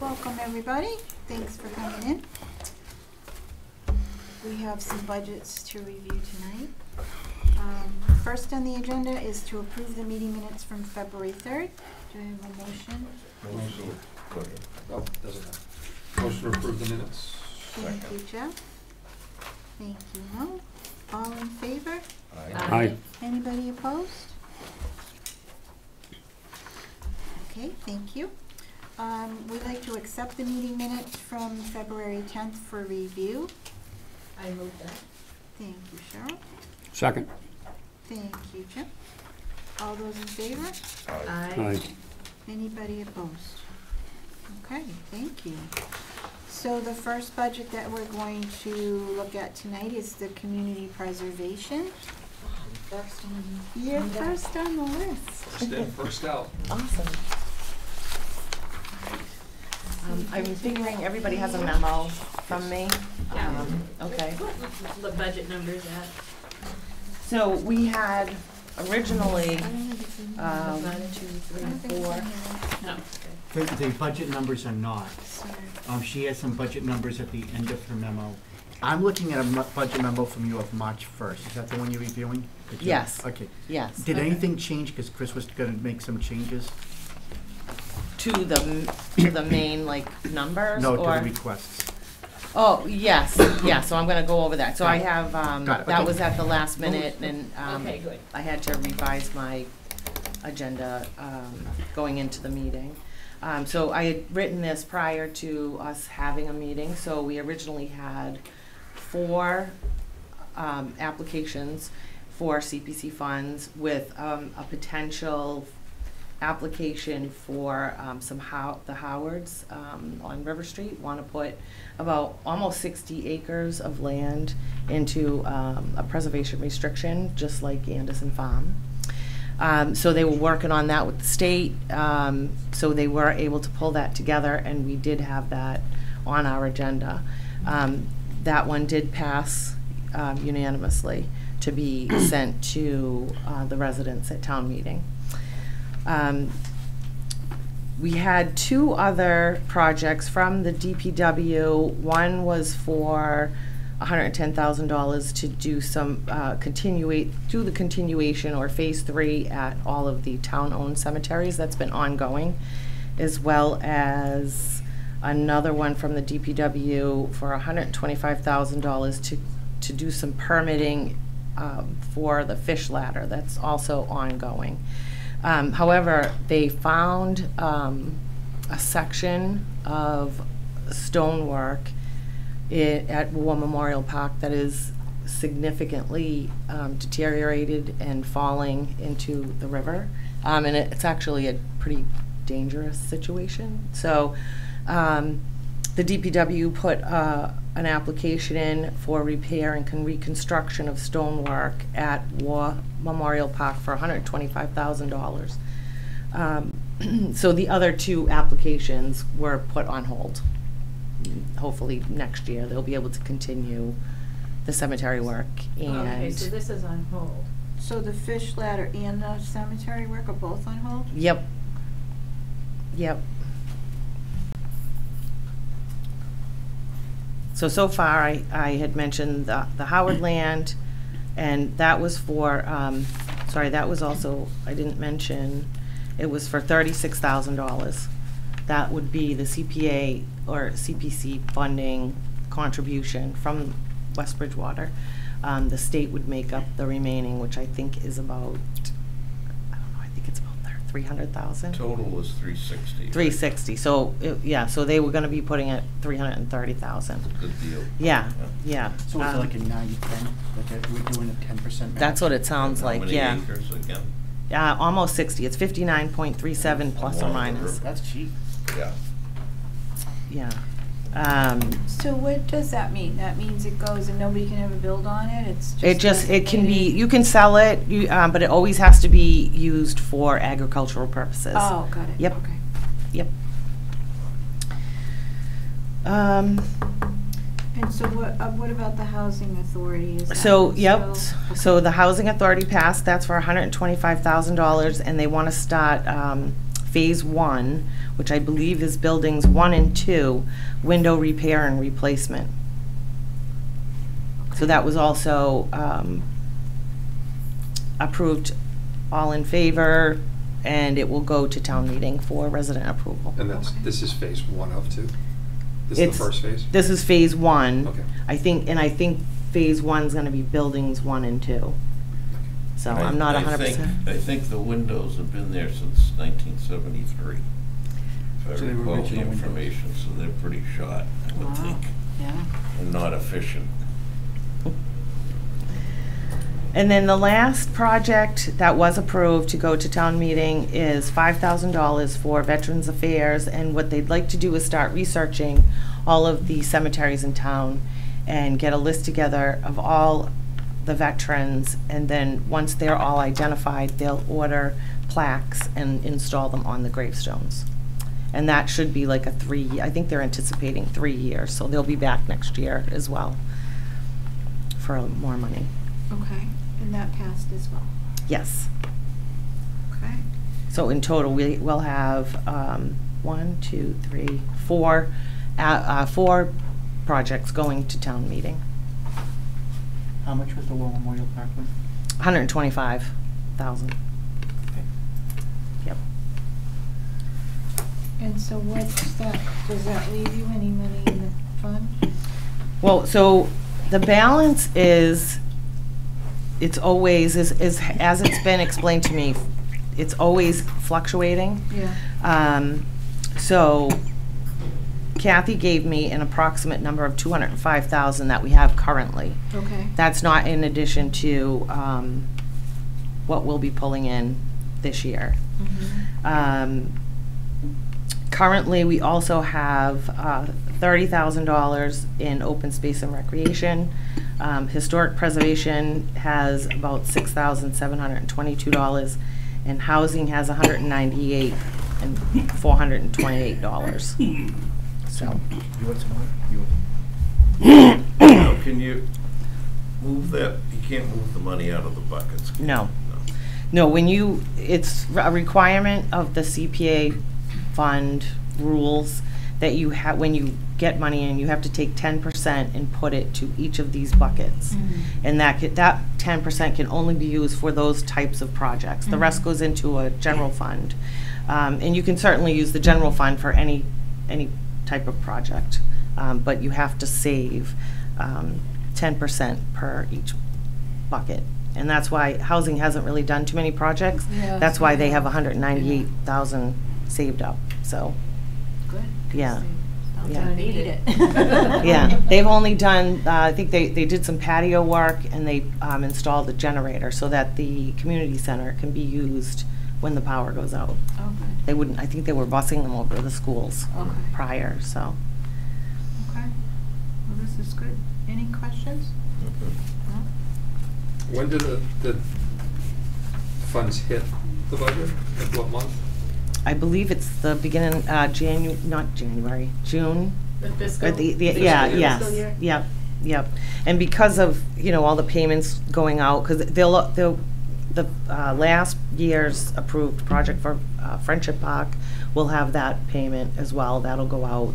Welcome, everybody. Thanks for coming in. We have some budgets to review tonight. First on the agenda is to approve the meeting minutes from February 3rd. Do I have a motion? Motion. Oh, doesn't matter. Motion to approve the minutes. Thank you, Jeff. Thank you, Mo. All in favor? Aye. Anybody opposed? Okay, thank you. We'd like to accept the meeting minutes from February 10th for review. I move that. Thank you, Cheryl. Second. Thank you, Jim. All those in favor? Aye. Anybody opposed? Okay, thank you. So the first budget that we're going to look at tonight is the community preservation. First on. You're first on the list. First in, first out. Awesome. I'm figuring everybody has a memo from me. Yeah. Okay. What's the budget numbers at? So we had originally, 1, 2, 3, 4. No. The budget numbers are not. Sorry. She has some budget numbers at the end of her memo. I'm looking at a budget memo from you of March 1st. Is that the one you're reviewing? Yes. Okay. yes. Did anything change, because Chris was gonna make some changes? To the main, like, numbers? No, to or? the requests. Oh, yes, yeah, so I'm gonna go over that. So I have, Got it, that okay. was at the last minute, and Okay, good. I had to revise my agenda going into the meeting. So I had written this prior to us having a meeting, so we originally had 4 applications for CPC funds with a potential application for the Howards on River Street want to put about almost 60 acres of land into a preservation restriction, just like Anderson Farm. So they were working on that with the state, so they were able to pull that together, and we did have that on our agenda. That one did pass unanimously to be sent to the residents at town meeting. We had 2 other projects from the DPW. One was for $110,000 to do some do the continuation or phase 3 at all of the town-owned cemeteries. That's been ongoing, as well as another one from the DPW for $125,000 to do some permitting for the fish ladder. That's also ongoing. However, they found a section of stonework at War Memorial Park that is significantly deteriorated and falling into the river. And it's actually a pretty dangerous situation. So the DPW put an application in for repair and reconstruction of stonework at War Memorial Park for $125,000. So the other 2 applications were put on hold. Hopefully next year they'll be able to continue the cemetery work. And Okay, so this is on hold. So the fish ladder and the cemetery work are both on hold? Yep. Yep. So far, I had mentioned the Howard land, and that was for, sorry, that was also, I didn't mention, it was for $36,000. That would be the CPA or CPC funding contribution from West Bridgewater. The state would make up the remaining, which I think is about, I don't know, I think it's about 300,000. Total was 360. 360. So yeah, so they were going to be putting at 330,000. Good deal. Yeah, yeah. So it's like a 90-10, like we're doing a 10% match? That's what it sounds like. How many Yeah. acres again? Almost 60. It's 59.37 plus or minus. That's cheap. Yeah. Yeah. So what does that mean? That means it goes and nobody can ever build on it? It can be, you can sell it, but it always has to be used for agricultural purposes. Oh, got it. Yep. Okay. Yep. And so what about the housing authority? Is that So, yep, still- so the housing authority passed, that's for $125,000, and they want to start Phase 1, which I believe is buildings 1 and 2, window repair and replacement. So that was also approved, all in favor, and it will go to town meeting for resident approval. And this is phase 1 of 2? This is It's- the first phase? This is Phase 1. Okay. I think Phase 1's gonna be buildings 1 and 2. So I'm not 100%. I think the windows have been there since 1973. If So I they were recall the original windows. information, so they're pretty shot, I would think, Yeah. and not efficient. And then the last project that was approved to go to town meeting is $5,000 for Veterans Affairs, and what they'd like to do is start researching all of the cemeteries in town and get a list together of all the veterans, and then once they're all identified, they'll order plaques and install them on the gravestones. And that should be like I think they're anticipating 3 years, so they'll be back next year as well for more money. Okay, and that passed as well. Yes. Okay. So in total, we will have 4 projects going to town meeting. How much was the War Memorial Park one? 125,000. Okay. Yep. And so what's that, does that leave you any money in the fund? Well, so the balance is, it's always, as it's been explained to me, it's always fluctuating. Yeah. So Kathy gave me an approximate number of 205,000 that we have currently. Okay. That's not in addition to what we'll be pulling in this year. Mhm. Currently, we also have $30,000 in open space and recreation. Historic preservation has about $6,722, and housing has $198 and $428. So, You want some more? You want- Now, can you move that, you can't move the money out of the buckets? can you? No. No, it's a requirement of the CPA fund rules that you have, when you get money in, you have to take 10% and put it to each of these buckets. And that 10% can only be used for those types of projects. The rest goes into a general fund. And you can certainly use the general fund for any type of project, but you have to save 10% per each bucket. And that's why housing hasn't really done too many projects. Yeah, That's why they yeah. have 198,000 saved up, so, Good. yeah. Sounds Yeah. like they need it. Yeah, they've only done, I think they did some patio work, and they installed a generator so that the community center can be used when the power goes out. Oh, good. They wouldn't, I think they were busing them over to the schools Okay. prior, so. Okay. Well, this is good. Any questions? No? When do the funds hit the budget? Like what month? I believe it's the beginning, not January, June. The Or fiscal. yeah, year. yes, Fiscal year. yep. And because of, all the payments going out, because the last year's approved project for Friendship Park will have that payment as well. That'll go out.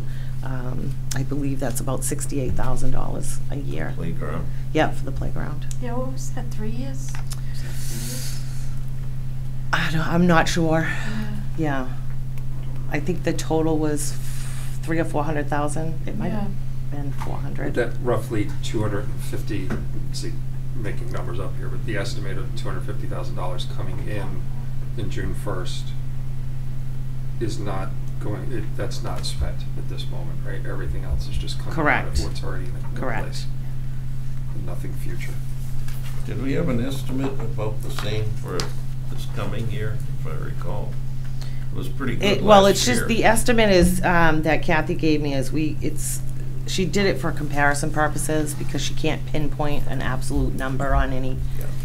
I believe that's about $68,000 a year. Playground. Yep, for the playground. Yeah, what was that, 3 years? I'm not sure. Yeah. Yeah. I think the total was 300,000 or 400,000. It might have been 400. That roughly 250, see, making numbers up here, but the estimate of $250,000 coming in June 1st is not going, that's not spent at this moment, right? Everything else is just coming out Correct. of what's already in Correct. place. And nothing future. Did we have an estimate about the same for this coming year, if I recall? It was pretty good Well, last it's just, year. the estimate is, that Kathy gave me is she did it for comparison purposes because she can't pinpoint an absolute number on any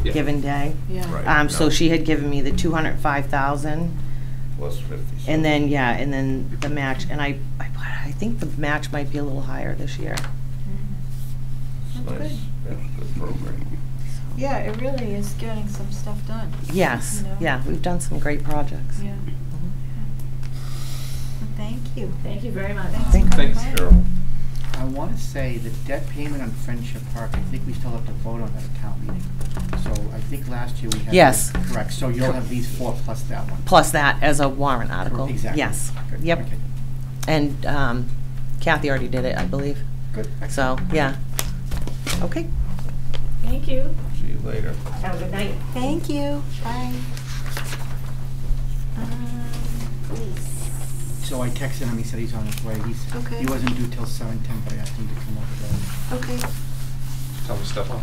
Yeah. given day. Yeah. Right. So No. she had given me the 205,000, Plus 50. so- and then the match, and I think the match might be a little higher this year. It's That's nice. good. Yeah, good program. Yeah, it really is getting some stuff done. Yes, You know? yeah, we've done some great projects. Yeah. Thank you. Thank you very much. Thanks. Thanks, Cheryl. I want to say the debt payment on Friendship Park, I think we still have to vote on that at town meeting. So I think last year we had. Yes. Correct, so you'll have these 4 plus that one. Plus that as a warrant article. Exactly. Yes. Good. Yep. Okay. And Kathy already did it, I believe. Good. So, yeah. Okay. Thank you. See you later. Have a good night. Thank you. Bye. Please. So I texted him, he said he's on his way. Okay. He wasn't due till 7:10, but I asked him to come over. Okay. Tell me step on.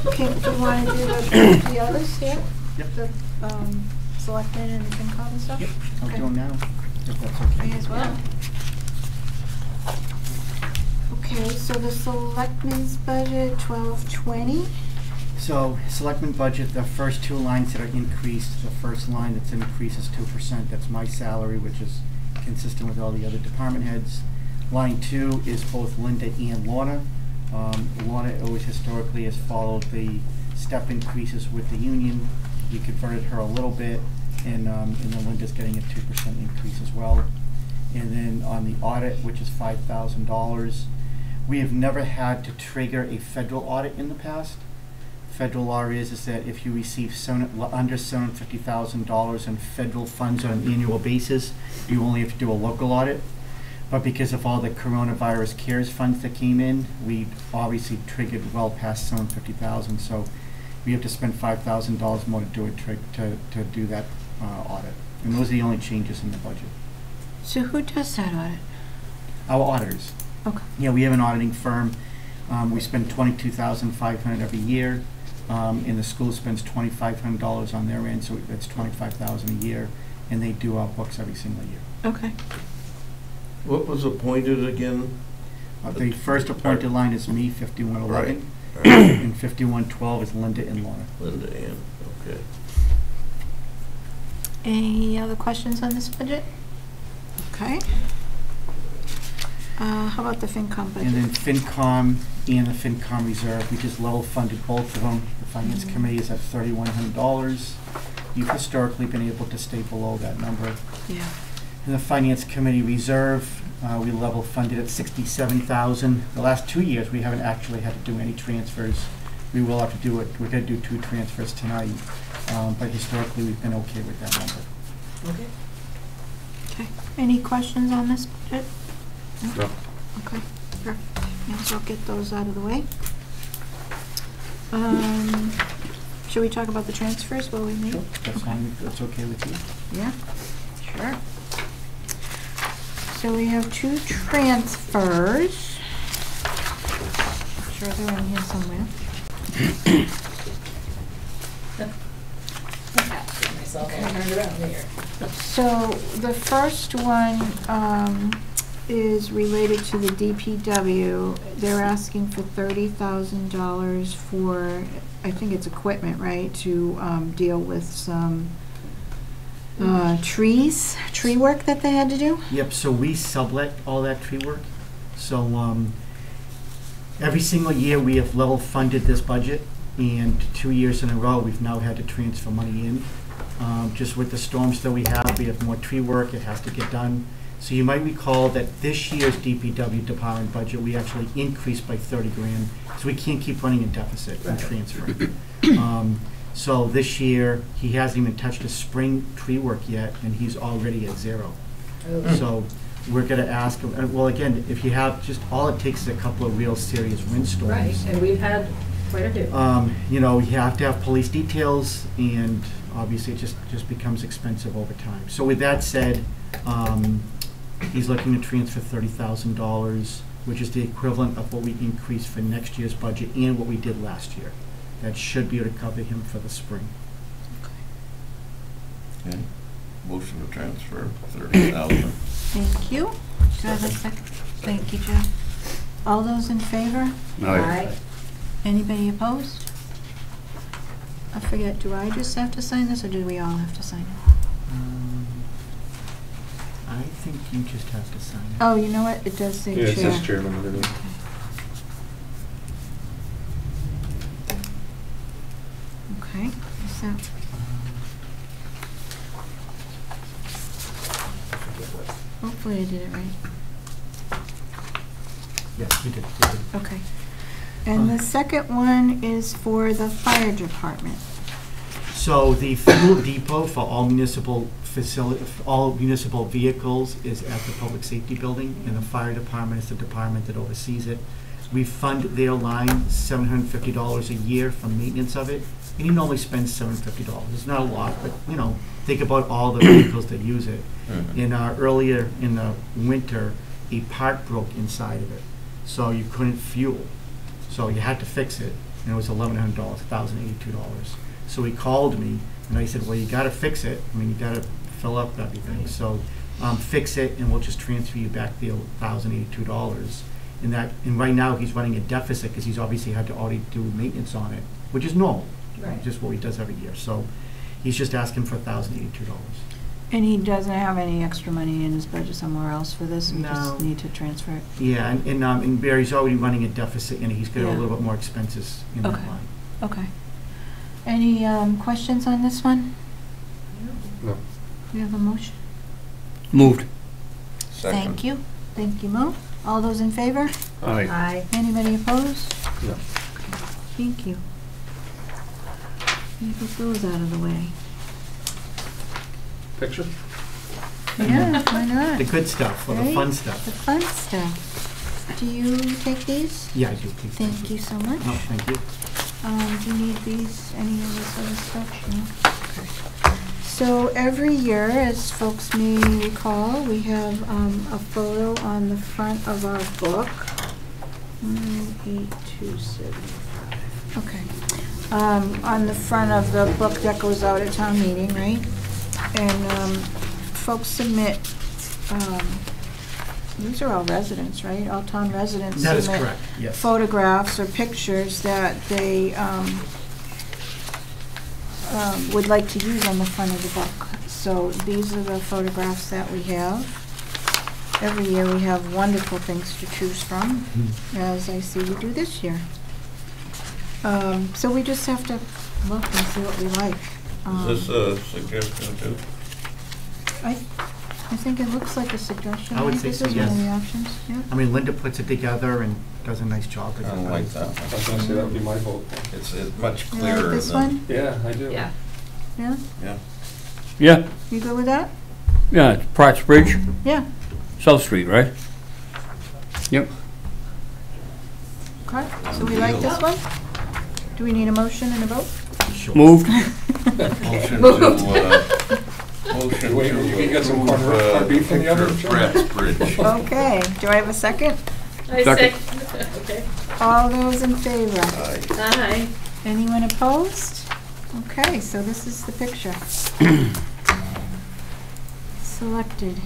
Okay, do you want to do the others here? Yep. The selectmen and the FinCom and stuff? Yep, I'll Okay. do them now, if that's okay. May as well. Okay, so the selectmen's budget, 1220. So, selectmen budget, the first 2 lines that are increased, the first line that's increased is 2%. That's my salary, which is consistent with all the other department heads. Line 2 is both Linda and Lorna. Lorna always historically has followed the step increases with the union. We converted her a little bit, and then Linda's getting a 2% increase as well. And then on the audit, which is $5,000, we have never had to trigger a federal audit in the past. Federal law is that if you receive under $750,000 in federal funds on an annual basis, you only have to do a local audit. But because of all the coronavirus CARES funds that came in, we obviously triggered well past $750,000. So we have to spend $5,000 more to do it to do that audit. And those are the only changes in the budget. So who does that audit? Our auditors. Okay. Yeah, we have an auditing firm. We spend $22,500 every year. And the school spends $2,500 on their end, so that's $25,000 a year. And they do our books every single year. Okay. What was appointed again? The first appointed line is me, 5111. Right. And 5112 is Linda and Lorna. Linda Ann, okay. Any other questions on this budget? Okay. How about the FinCom budget? And then FinCom and the FinCom reserve, we just level funded both of them. The Finance Committee is at $3,100. You've historically been able to stay below that number. Yeah. And the Finance Committee reserve, we level funded at $67,000. The last 2 years, we haven't actually had to do any transfers. We will have to do it. We're going to do 2 transfers tonight, but historically, we've been okay with that number. Okay. Okay. Any questions on this budget? No. Okay, perfect. May as well get those out of the way. Should we talk about the transfers while we meet? Sure, that's fine. That's okay with you? Yeah, sure. So we have 2 transfers. I'm sure they're in here somewhere. So the first one is related to the DPW. They're asking for $30,000 for, I think it's equipment, right, to deal with some tree work that they had to do? Yep, so we sublet all that tree work. So every single year we have level funded this budget, and 2 years in a row we've now had to transfer money in. Just with the storms that we have more tree work, it has to get done. So you might recall that this year's DPW department budget, we actually increased by 30 grand, so we can't keep running a deficit and transferring. So this year, he hasn't even touched his spring tree work yet, and he's already at 0. So we're gonna ask him, well, again, if you have, just all it takes is a couple of real serious windstorms. Right, and we've had quite a few. You know, you have to have police details, and obviously it just becomes expensive over time. So with that said, he's looking to transfer $30,000, which is the equivalent of what we increased for next year's budget and what we did last year. That should be able to cover him for the spring. Okay. Motion to transfer 30,000. Thank you. Do I have a second? Thank you, Jeff. All those in favor? Aye. Anybody opposed? I forget, do I just have to sign this, or do we all have to sign it? I think you just have to sign it. Oh, you know what? It does say Yeah, it chair. says chairman underneath. Okay, so, Hopefully I did it right. Yes, you did. Okay. And the second one is for the fire department. So the fuel depot for all municipal vehicles is at the public safety building, and the fire department is the department that oversees it. We fund their line $750 a year for maintenance of it, and he normally spends $750. It's not a lot, but you know, think about all the vehicles that use it. Earlier in the winter, a part broke inside of it, so you couldn't fuel. So you had to fix it, and it was $1,100, $1,082. So he called me, and I said, well, you gotta fix it. I mean, you gotta fill up everything. So fix it, and we'll just transfer you back the $1,082. And right now, he's running a deficit because he's obviously had to already do maintenance on it, which is normal, Right. just what he does every year. So he's just asking for $1,082. And he doesn't have any extra money in his budget somewhere else for this? We No. just need to transfer it? Yeah, and Barry's already running a deficit, and he's got a Yeah. little bit more expenses in that Okay. line. Okay. Any questions on this one? No. We have a motion? Moved. Thank you. Thank you, Mo. All those in favor? Aye. Aye. Anybody opposed? No. Thank you. Let me get those out of the way. Picture? Yeah, why not? The good stuff, or the Right? fun The stuff. fun stuff. Do you take these? Yeah, I do, please. Thank you so much. No, thank you. Do you need these, any of this other stuff? No? Okay. So every year, as folks may recall, we have a photo on the front of our book. 8275. Okay. On the front of the book that goes out at town meeting, right? And folks submit, these are all residents, right? All town residents That is submit correct, yes. photographs or pictures that they would like to use on the front of the book. So these are the photographs that we have. Every year we have wonderful things to choose from, as I see we do this year. So we just have to look and see what we like. Is this a suggestion too? I think it looks like a suggestion. I would right? say so, This is one of yes. the options, yeah. I mean, Linda puts it together and does a nice job. I don't like that I was one. gonna say that would be my vote. It's much You clearer like this than. one? Yeah, I do. Yeah. Yeah? Yeah. Yeah, You good with that? yeah, it's Kratz Bridge, Yeah. South Street, right? Yep. Okay, so we like this one? Do we need a motion and a vote? Sure. Moved. Motion to Wait, you can get some corned beef in the oven, picture John? of Kratz Bridge. Okay, do I have a second? I Second. say, okay. All those in favor? Aye. Aye. Anyone opposed? Okay, so this is the picture. Selected.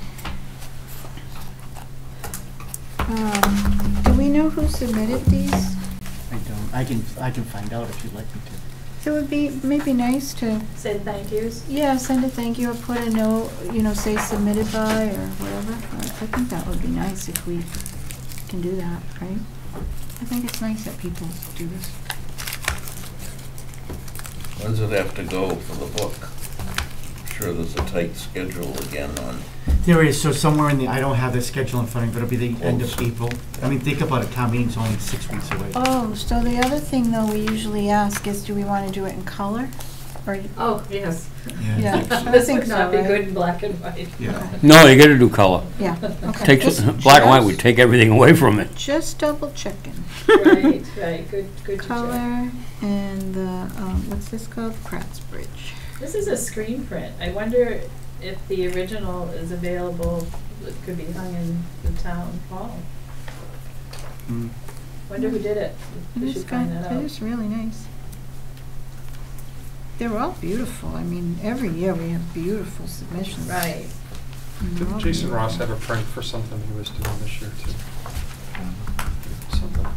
Do we know who submitted these? I don't. I can find out if you'd like me to. So it would be maybe nice to, Said thank yous. yeah, send a thank you or put a note, you know, say submitted by or whatever. I think that would be nice if we can do that, right? I think it's nice that people do this. When does it have to go for the book? I'm sure there's a tight schedule again on. There is, so somewhere in the, I don't have the schedule in front of me, but it'll be the end of Close. April. I mean, think about it, town meeting's only 6 weeks away. Oh, so the other thing though we usually ask is, do we want to do it in color? Or, Oh, yes. yeah, I This think would so, not be right? good in black and white. Yeah. No, you gotta do color. Yeah, okay. Takes, Just- black and white would take everything away from it. Just double checking. Right, right, good to check. Color and the, what's this called? Kratz Bridge. This is a screen print. I wonder if the original is available, it could be hung in the town hall. Mm. Wonder who did it. It We is should find that It out. is really nice. They're all beautiful. I mean, every year we have beautiful submissions. Right. And they're all Didn't Jason beautiful. Ross have a print for something he was doing this year too? Something.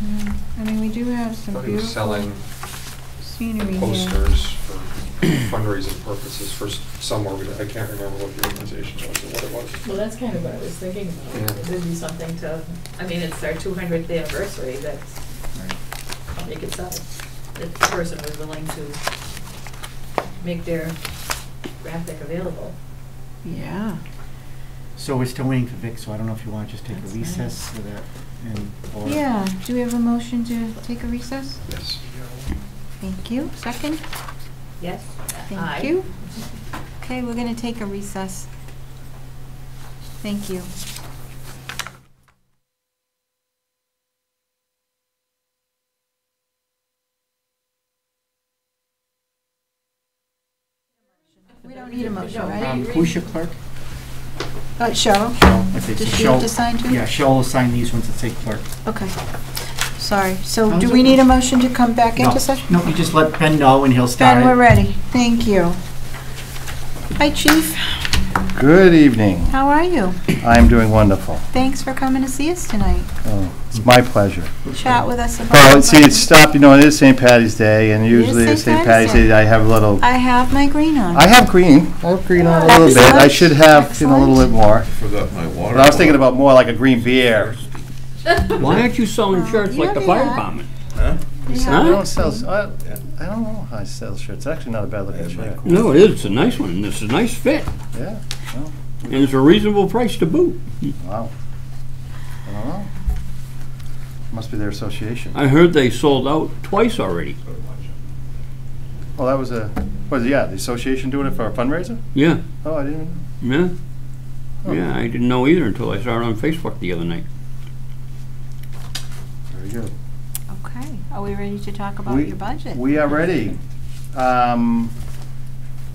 Yeah. I mean, we do have I some thought he was beautiful selling scenery here. posters for fundraising purposes for somewhere, I can't remember what the organization was or what it was. Well, that's kind of what I was thinking about. Yeah. It would be something to, I mean, it's our 200th anniversary, that's, I'll make it so. If the person was willing to make their graphic available. Yeah. So we're still waiting for Vic, so I don't know if you want to just take a recess for that, or... Yeah, do we have a motion to take a recess? Yes. Thank you. Second? Yes? Thank you. Okay, we're gonna take a recess. Thank you. We don't need a motion, right? Who's your clerk? Cheryl? Okay, so Does she have to sign too? Yeah, Cheryl will sign these ones that say clerk. Okay. Sorry. So How's do it- we need a motion to come back No, into session? No, you just let Ben know and he'll start Ben, it. we're ready. Thank you. Hi, Chief. Good evening. How are you? I'm doing wonderful. Thanks for coming to see us tonight. Oh, it's my pleasure. Chat with us about... Well, the see, budget. it's stopped, you know, it is St. Patty's Day, and It is usually it's St. St. Patty's Patty's Day. Day, I have a little, I have my green on. I have green on a little bit. I Excellent. should have, you know, a little bit more. Forgot my water. But I was thinking about more like a green beer. Why aren't you selling shirts you like the already fire have. department? Huh? We Huh? I have don't sell, green. I don't know how I sell shirts. It's actually not a bad looking shirt. No, it is. It's a nice one. and It's a nice fit. Yeah, well, And it's a reasonable price to boot. wow. I don't know. Must be their association. I heard they sold out twice already. Oh, that was the association doing it for a fundraiser? Yeah, Oh, I didn't even know. yeah. Yeah, I didn't know either until I saw it on Facebook the other night. Very good. Okay. Are we ready to talk about your budget? We are ready.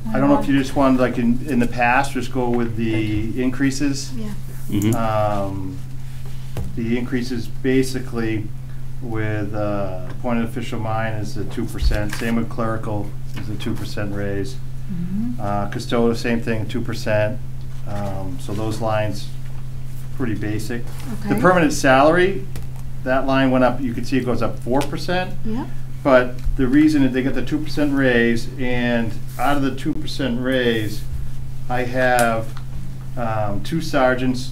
I don't know if you just wanted, like in the past, just go with the increases. Yeah. Mhm. The increases basically with appointed official mine is the 2%. Same with clerical is a 2% raise. Custodial, same thing, 2%. So those lines, pretty basic. The Okay. permanent salary, that line went up, you can see it goes up 4%. Yeah. But the reason that they got the 2% raise, and out of the 2% raise, I have 2 sergeants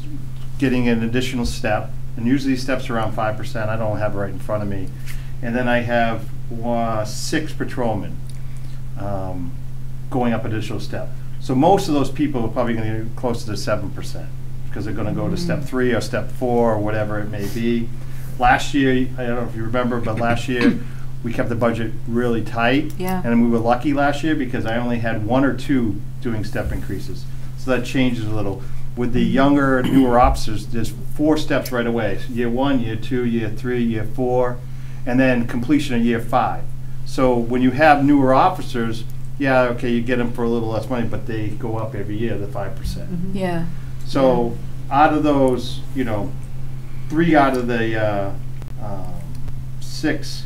getting an additional step, and usually steps around 5%. I don't have it right in front of me. And then I have 6 patrolmen going up additional step. So most of those people are probably going to get close to the 7% because they're going to go to step 3 or step 4 or whatever it may be. Last year, I don't know if you remember, but last year we kept the budget really tight. Yeah. And we were lucky last year because I only had 1 or 2 doing step increases. So that changes a little. With the younger, newer officers, there's 4 steps right away. So year 1, year 2, year 3, year 4, and then completion of year 5. So when you have newer officers, yeah, okay, you get them for a little less money, but they go up every year, the 5%. Yeah. So out of those, 3 out of the 6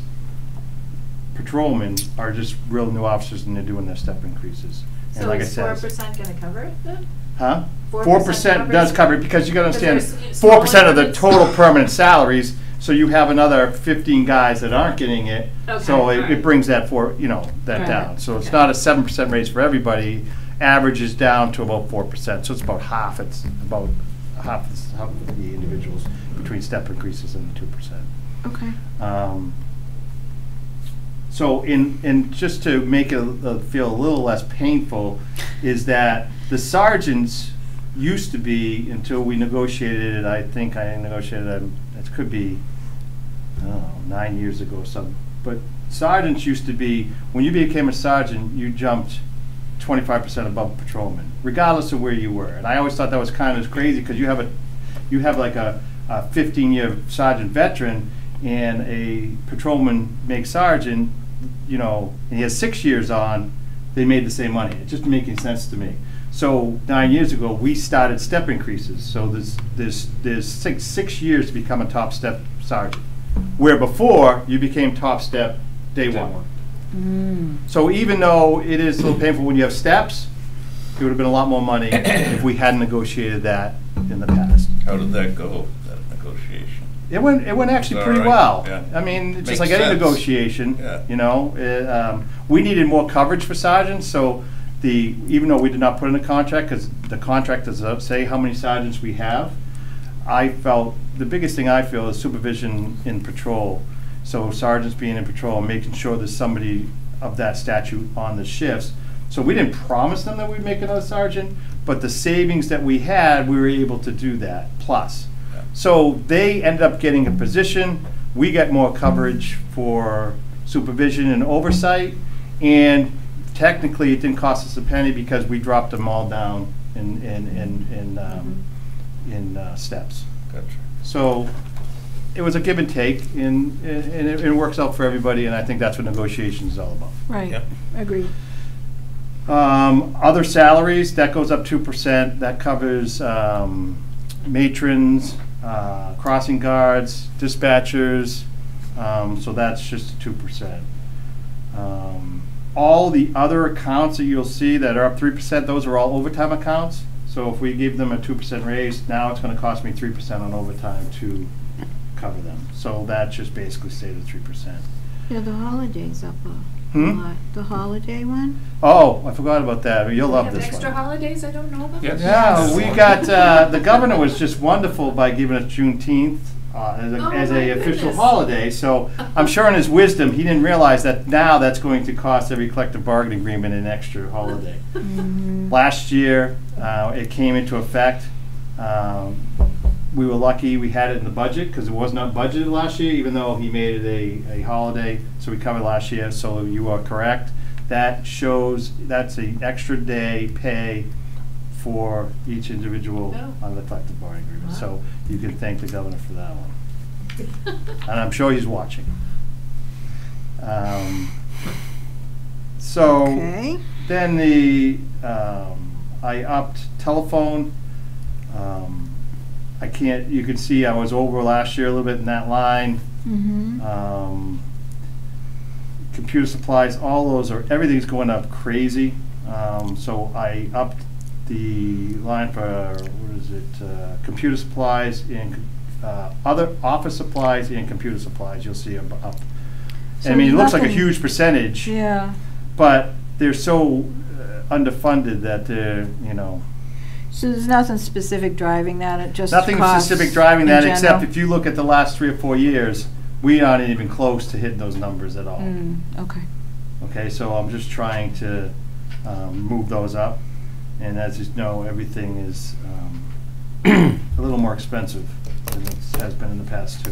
patrolmen are just real new officers and they're doing their step increases. And So like I is said, 4% gonna cover it then? huh? 4% 4% does cover it because you gotta Because understand, there's 4% of the smaller total permanent salaries, so you have another 15 guys that aren't getting it. So Okay, it alright. brings that that Right. down. So it's Okay. not a 7% raise for everybody, averages down to about 4%. So it's about half, it's about half of the individuals between step increases and the 2%. Okay. So in just to make it feel a little less painful, is that the sergeants used to be, until we negotiated it, I think I negotiated it could be, I don't know, 9 years ago or something. But sergeants used to be, when you became a sergeant, you jumped 25% above patrolman, regardless of where you were. And I always thought that was kind of crazy because you have like a 15-year sergeant veteran and a patrolman makes sergeant, and he has 6 years on, they made the same money. It just making sense to me. So 9 years ago, we started step increases. So there's six years to become a top step sergeant, where before you became top step day one. So even though it is a little painful when you have steps, it would have been a lot more money if we hadn't negotiated that in the past. How did that go, that negotiation? It went actually All pretty right, well. yeah. I mean, it's just Makes like any sense. negotiation, Yeah. we needed more coverage for sergeants, so even though we did not put in a contract, because the contract doesn't say how many sergeants we have, I felt, the biggest thing I feel is supervision in patrol. So sergeants being in patrol, making sure there's somebody of that statute on the shifts, So we didn't promise them that we'd make another sergeant, but the savings that we had, we were able to do that, plus. So they ended up getting a position, we got more coverage for supervision and oversight, and technically it didn't cost us a penny because we dropped them all down in steps. Gotcha. So it was a give and take, and it works out for everybody, and I think that's what negotiation is all about. Right, Yep. agreed. Other salaries, that goes up 2%. That covers matrons, crossing guards, dispatchers, so that's just 2%. All the other accounts that you'll see that are up 3%, those are all overtime accounts. So if we give them a 2% raise, now it's going to cost me 3% on overtime to cover them. So that just basically stays at 3%. Yeah, the holiday's up a Hmm? lot. The holiday one? Oh, I forgot about that. You'll love Have this extra one. holidays I don't know about? Yes. Yeah, we got, the governor was just wonderful by giving us Juneteenth as Oh, a my official goodness. holiday. So I'm sure in his wisdom, he didn't realize that now that's going to cost every collective bargaining agreement an extra holiday. Mm-hmm. Last year, it came into effect. We were lucky we had it in the budget because it was not budgeted last year, even though he made it a holiday. So we covered last year, so you are correct. That shows, that's an extra day pay for each individual Oh. on the collective bargaining agreement. Wow. So you can thank the governor for that one. And I'm sure he's watching. So Okay. then I upped telephone. I can't, you can see I was over last year a little bit in that line. Mm-hmm. Computer supplies, all those are, everything's going up crazy. So I upped the line for, what is it, computer supplies and other office supplies and computer supplies, you'll see them up. So I mean, it looks like a nothing- huge percentage, Yeah. but they're so underfunded that they're, you know, So there's nothing specific driving that, it just nothing costs specific driving in that, except general? if you look at the last 3 or 4 years, we aren't even close to hitting those numbers at all. Okay. Okay, so I'm just trying to move those up, and as you know, everything is a little more expensive than it has been in the past too.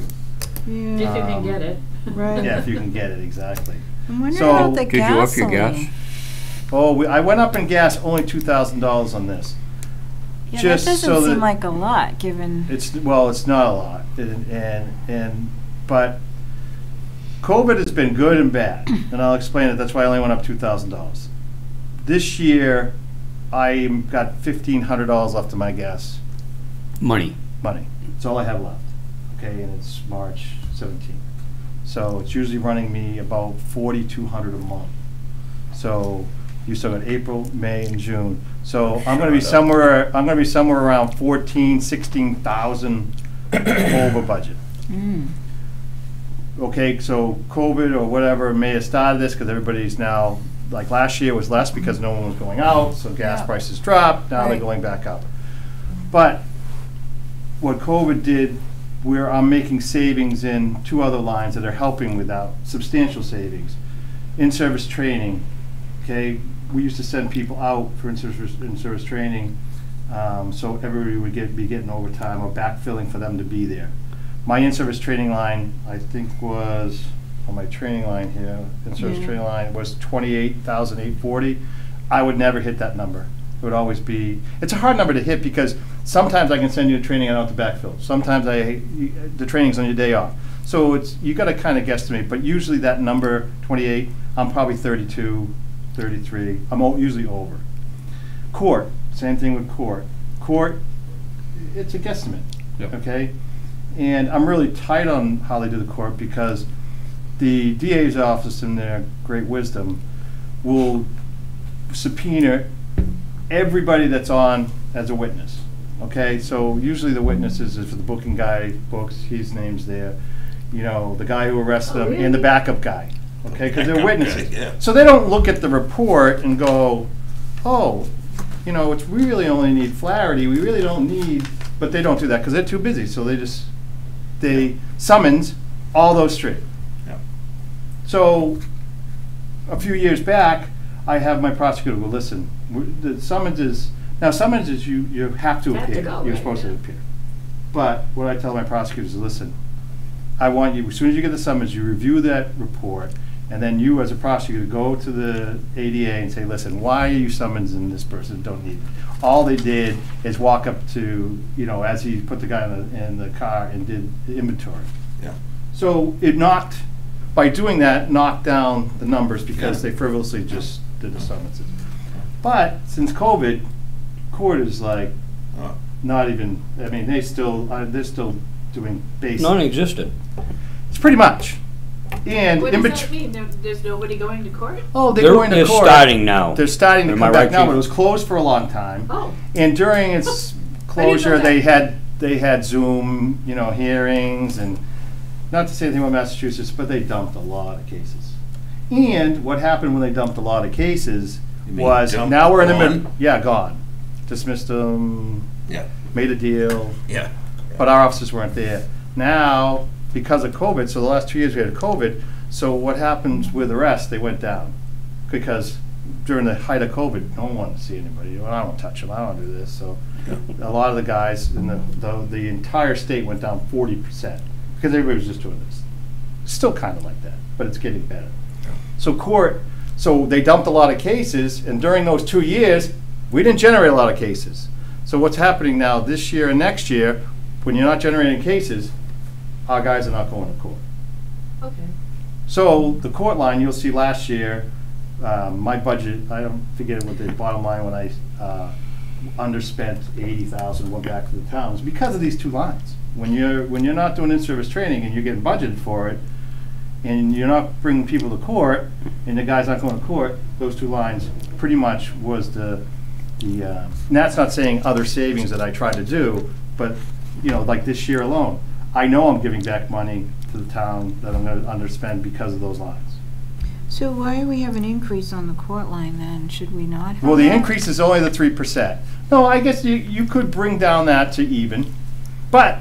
If you can get it. Right. Yeah, if you can get it, exactly. I'm wondering So- about the Did you up your gasoline. gas? Oh, I went up in gas only $2,000 on this. Yeah, Just that doesn't so seem that- like a lot, given. It's, well, it's not a lot, but COVID has been good and bad, and I'll explain it. That's why I only went up $2,000. This year, I got $1,500 left of my gas Money. money. That's all I have left. Okay, and it's March 17th, so it's usually running me about $4,200 a month. So you still got April, May, and June. So I'm going to be somewhere. I'm going to be somewhere around 14,000, 16,000 over budget. Mm. Okay, so COVID or whatever may have started this because everybody's now, like last year was less because no one was going out, so gas Yeah. prices dropped. Now they're Right. going back up. But what COVID did, where I'm making savings in 2 other lines that are helping with that, substantial savings. In-service training, okay, we used to send people out for in-service training, so everybody would be getting overtime or backfilling for them to be there. My in-service training line, I think was, on my training line here, in-service Yeah. training line was 28,840. I would never hit that number. It would always be, it's a hard number to hit because sometimes I can send you a training and I don't have to backfill. Sometimes the training's on your day off. So it's, you gotta kind of guesstimate, but usually that number, 28, I'm probably 32, 33. I'm usually over. Court, same thing with court. Court, it's a guesstimate, Yep. okay? And I'm really tight on how they do the court because the DA's office, in their great wisdom, will subpoena everybody that's on as a witness. Okay, so usually the witnesses is for the booking guy books, his name's there. You know, the guy who arrested Oh, him and the really? backup guy. Okay, because they're Backup guy, witnesses. yeah. So they don't look at the report and go, oh, you know, it's, we really only need Flaherty. We really don't need, but they don't do that because they're too busy. So they summons all those straight. Yeah. So a few years back, I have my prosecutor go, listen, the summonses, now summonses you have to Have to appear. go, You're right, supposed yeah. to appear. But what I tell my prosecutors is, listen, I want you, as soon as you get the summons, you review that report, and then you, as a prosecutor, go to the ADA and say, listen, why are you summonsing this person? Don't need it. All they did is walk up to, as he put the guy in the car and did the inventory. Yeah. So it by doing that, knocked down the numbers because they frivolously just did the summonses. But since COVID, court is like not even, I mean, they're still doing basic. Non-existent. It's pretty much. And What in does that between. mean? There's nobody going to court? Oh, they're going to They're court. starting now. They're starting to Am come I back right, now, Chief? but it was closed for a long time. Oh. And during its closure, that. they had Zoom, hearings, and not to say anything about Massachusetts, but they dumped a lot of cases. And what happened when they dumped a lot of cases You mean was dumped, now we're in the gone? middle. Yeah, gone. Dismissed them. Yeah. Made a deal. Yeah. But our officers weren't there. Now, because of COVID, so the last 2 years we had COVID, so what happens with arrests, they went down. Because during the height of COVID, no one wanted to see anybody. Well, I don't touch them, I don't do this. So a lot of the guys in the entire state went down 40%. Because everybody was just doing this. Still kind of like that, but it's getting better. So they dumped a lot of cases, and during those 2 years, we didn't generate a lot of cases. So what's happening now this year and next year, when you're not generating cases, our guys are not going to court. Okay. So the court line, you'll see last year, my budget, I don't forget what the bottom line when I underspent 80,000, went back to the towns because of these two lines. When you're not doing in-service training and you're getting budgeted for it, and you're not bringing people to court, and the guy's not going to court, those two lines pretty much was and that's not saying other savings that I try to do, but like this year alone, I know I'm giving back money to the town that I'm going to underspend because of those lines. So why do we have an increase on the court line then? Should we not have Well, the that? increase is only the 3%. No, I guess you could bring down that to even, but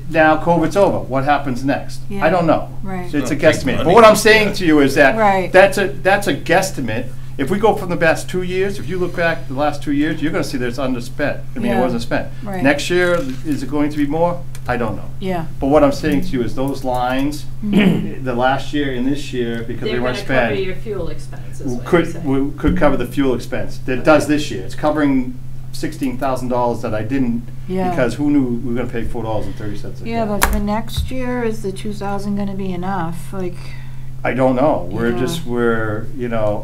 now COVID's over. What happens next? Yeah. I don't know. Right. It's a Big guesstimate. money. But what I'm saying to you is that Right. that's a guesstimate. If we go from the past 2 years, if you look back the last 2 years, you're going to see that it's underspent. I mean, Yeah. it wasn't spent. Right. Next year, is it going to be more? I don't know. Yeah. But what I'm saying to you is those lines, Mm-hmm. the last year and this year, because they They're weren't gonna cover spent, your fuel expenses, is what you're saying. could cover the fuel expense. That does this year. It's covering $16,000 that I didn't, Yeah. because who knew we were going to pay $4.30 a Yeah, gallon. but for next year, is the 2,000 gonna be enough? Like, I don't know.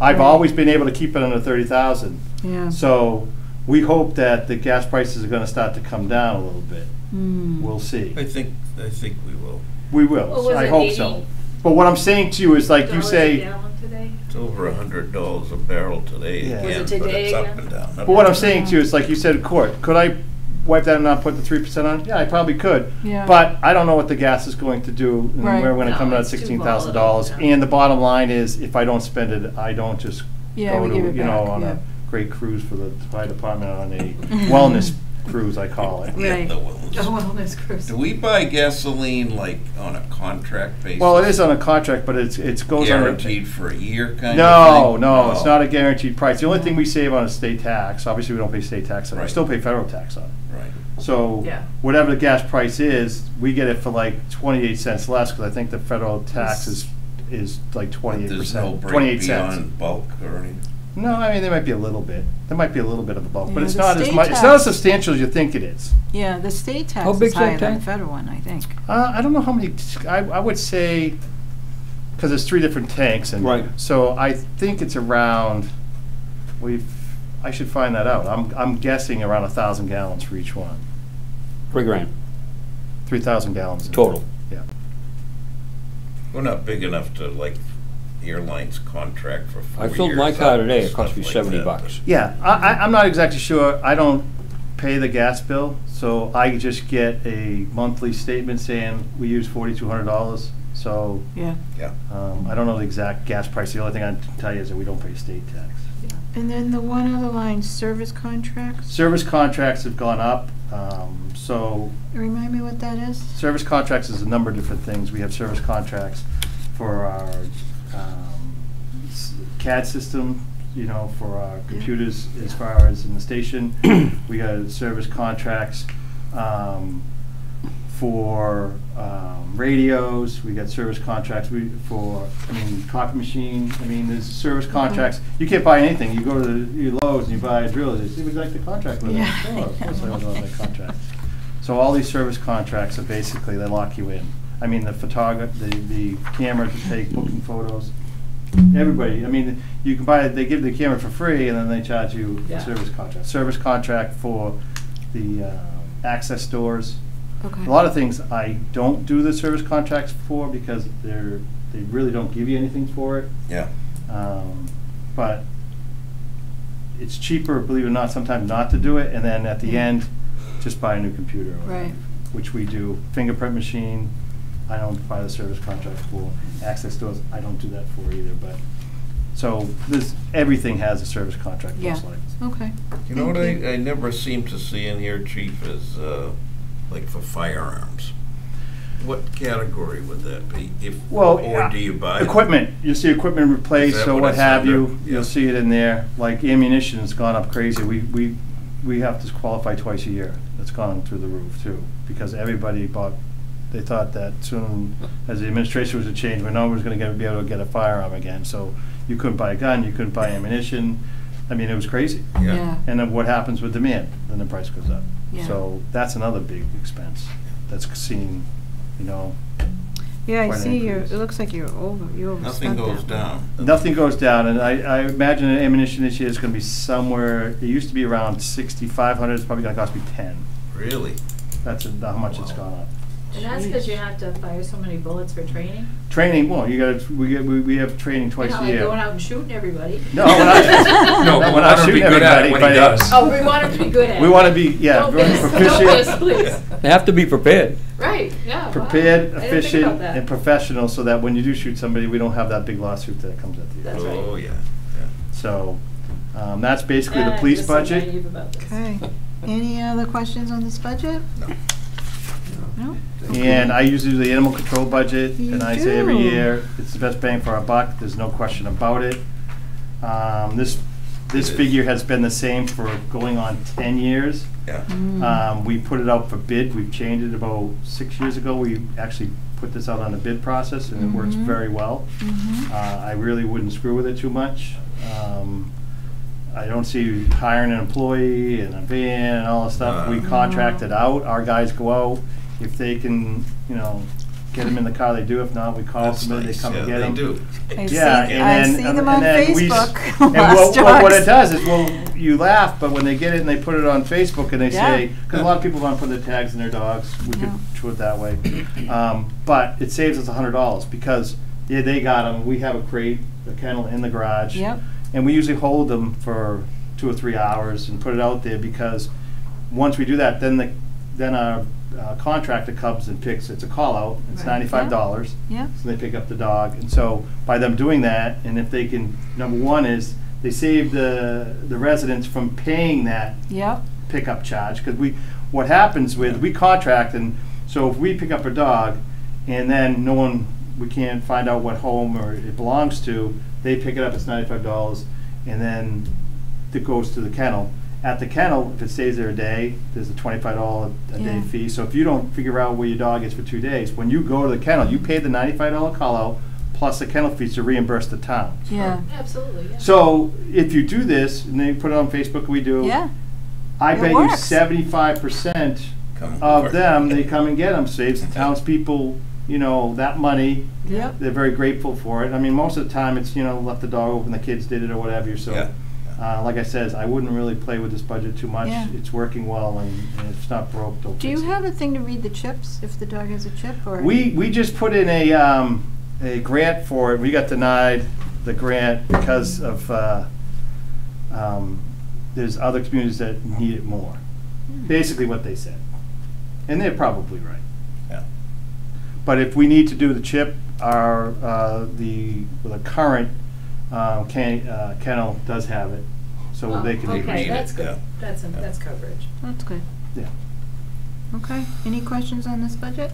I've always been able to keep it under 30,000. yeah. So we hope that the gas prices are going to start to come down a little bit. Hmm. We'll see. I think we will. We will. Well, was I it hope 80 so. But what I'm saying to you is, like you dollars a say, gallon today? It's over $100 a barrel today Yeah. again, Was it but today it's up again? and down. but what I'm saying to you is, like you said in court, could I wipe that and not put the 3% on? Yeah, I probably could. Yeah. But I don't know what the gas is going to do, and Right. we're going to No, come out at it's too $16,000. volatile, yeah. And the bottom line is, if I don't spend it, I don't just Yeah, go we give to, it back, on yeah. a great cruise for the fire department on a wellness cruise, I call it. Yeah, Right. the wellness. Oh, wellness cruise. Do we buy gasoline like on a contract basis? Well, it is on a contract, but it goes on a. Guaranteed for a year kind No, of thing? no, it's not a guaranteed price. The only thing we save on is state tax. Obviously, we don't pay state tax on it. We Right. still pay federal tax on it. Right. So Yeah. whatever the gas price is, we get it for like 28 cents less, because I think the federal tax is like But there's no 28%, break 28 cents. beyond bulk or anything? No, I mean, there might be a little bit. There might be a little bit of a bulk, but Yeah, it's the not as state much, it's not as tax- substantial as you think it is. Yeah, the state How tax big's is that higher than the tank? federal one, I think. I don't know how many, I would say, because there's 3 different tanks, and Right. so I think it's around, I should find that out. I'm guessing around 1,000 gallons for each one. $3,000 3,000 gallons. total. Yeah. We're not big enough to like airlines contract for 4 I years. filled my car out and today, it stuff cost me like $70. that, Yeah, I'm not exactly sure. I don't pay the gas bill, so I just get a monthly statement saying we use $4,200. So Yeah. but- Yeah. I don't know the exact gas price. The only thing I can tell you is that we don't pay state tax. And then the one other line, service contracts. Service contracts have gone up. So Remind me what that is? service contracts is a number of different things. We have service contracts for our CAD system, you know, for our computers as far as in the station. We got service contracts for radios. We got service contracts for, copy machine. There's service contracts. You can't buy anything. You go to your Lowe's and you buy a drill. They say, would you like the contract with it? Oh, of course I would like the contract. So all these service contracts are basically, they lock you in. The the cameras that take booking photos. Everybody, you can buy, they give the camera for free and then they charge you a service contract. Service contract for the access doors. Okay. A lot of things I don't do the service contracts for because they really don't give you anything for it. Yeah. But it's cheaper, believe it or not, sometimes not to do it, and then at the end, just buy a new computer. Right. Which we do. Fingerprint machine, I don't buy the service contract for. Access doors, I don't do that for either. But so everything has a service contract. Yeah. Most likely. Okay. You know what I never seem to see in here, Chief, is like for firearms. What category would that be? Or do you buy equipment? You see equipment replaced or what have you. Yeah. You'll see it in there. Like ammunition has gone up crazy. We have to qualify twice a year. It's gone through the roof too because everybody bought. They thought that soon as the administration was to change, no one was going to be able to get a firearm again. So you couldn't buy a gun, you couldn't buy ammunition. It was crazy. Yeah. And then what happens with demand? Then the price goes up. Yeah. So that's another big expense that's seen, Yeah, I quite an see increase. it looks like you overspent Nothing goes that. down. Nothing goes down, and I imagine that ammunition this year is going to be somewhere. It used to be around 6,500. It's probably going to cost me 10. Really? That's how much it's gone up. And that's because you have to fire so many bullets for training? Training, well, we have training twice a Like year. going out and shooting everybody. No, we're not. No, we're we not want him to be shooting good at it everybody, when but he does. Oh, we want him to be good at it. we want to be, Don't very miss, proficient. don't miss, please. They have to be prepared. Right, yeah. wow. Prepared, I didn't think efficient, about that. and professional, so that when you do shoot somebody, we don't have that big lawsuit that comes at the end. That's right. Oh, yeah. So that's basically the I'm police just so budget. naive about this. Okay. Any other questions on this budget? No? And I usually do the animal control budget, You and I say every do. year, it's the best bang for our buck, there's no question about it. This figure has been the same for going on 10 years. Yeah. We put it out for bid, we've changed it about 6 years ago, we actually put this out on the bid process, and it works Mhm. very well. I really wouldn't screw with it too much. I don't see hiring an employee and a van and all that stuff. We contract it out, our guys go out. If they can, get them in the car, they do. If not, we call That's somebody, nice. they come and Yeah, get them. they do. I Yeah, see, and I then- see them and on then we Facebook. And Lost what it dogs. does is, you laugh, but when they get it and they put it on Facebook and they say, because a lot of people want to put their tags in their dogs, we could do it that way. But it saves us $100 because they got them. We have a crate, a kennel in the garage. Yep. And we usually hold them for 2 or 3 hours and put it out there because once we do that, then our contractor comes and picks. It's a call out. It's Right. $95. Yeah. So they pick up the dog, and so by them doing that, and if they can, number one is they save the residents from paying that Yep. pickup charge because what happens with we contract, and so if we pick up a dog and then we can't find out what home or it belongs to, they pick it up, it's $95, and then it goes to the kennel. At the kennel, if it stays there a day, there's a $25 a day Yeah. fee. So if you don't figure out where your dog is for 2 days, when you go to the kennel, you pay the $95 call out plus the kennel fees to reimburse the town. Yeah. Absolutely, yeah. So if you do this, and they put it on Facebook, we do. Yeah. I It bet you works. 75% Come of over. them, they come and get them, saves the townspeople, that money. Yep. They're very grateful for it. I mean, most of the time it's, left the dog open, the kids did it or whatever, so. Yeah. Like I said, I wouldn't really play with this budget too much. Yeah. It's working well, and if it's not broke, don't Do fix you it. have a thing to read the chips if the dog has a chip or? We just put in a grant for it. We got denied the grant because of, there's other communities that need it more. Basically what they said. And they're probably right. Yeah. But if we need to do the chip, the current kennel does have it, so Oh, they can okay, read it, that's good. yeah. That's coverage. That's good. Yeah. Okay. Any questions on this budget?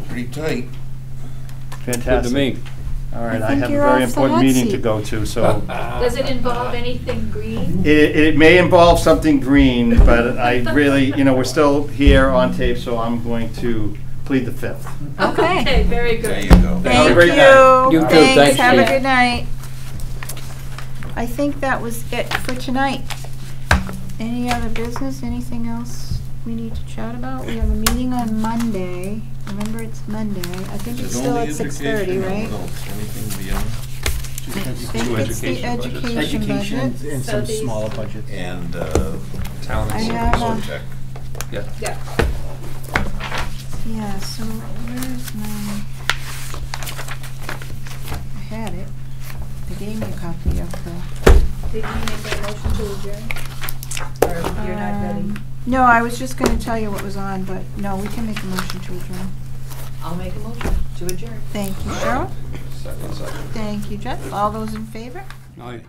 Pretty tight. Fantastic. Good to me. All right, I I think have a you're very off the important hot meeting to seat. go to, so. Does it involve anything green? It may involve something green, but I really, we're still here on tape, so I'm going to plead the fifth. Okay. Okay, very There good. you go. Have a Thank great you. night. You too, Thanks, thanks, have a Chief. good night. I think that was it for tonight. Any other business, anything else we need to chat about? We have a meeting on Monday. Remember, it's Monday. I think it's Is it still only at 6:30, education or right? what else? Anything beyond? Just I education. think it's the education budgets. education Education budget. and So some these- smaller budgets. And, Talent I and have service. a- check. Yeah. Yeah. Yeah, so where's my, I had it. They gave me a copy of the. Did you make a motion to adjourn? Or you're not ready? No, I was just gonna tell you what was on, but no, we can make a motion to adjourn. I'll make a motion to adjourn. Thank you, Cheryl. Second. Thank you, Jeff. All those in favor? Aye.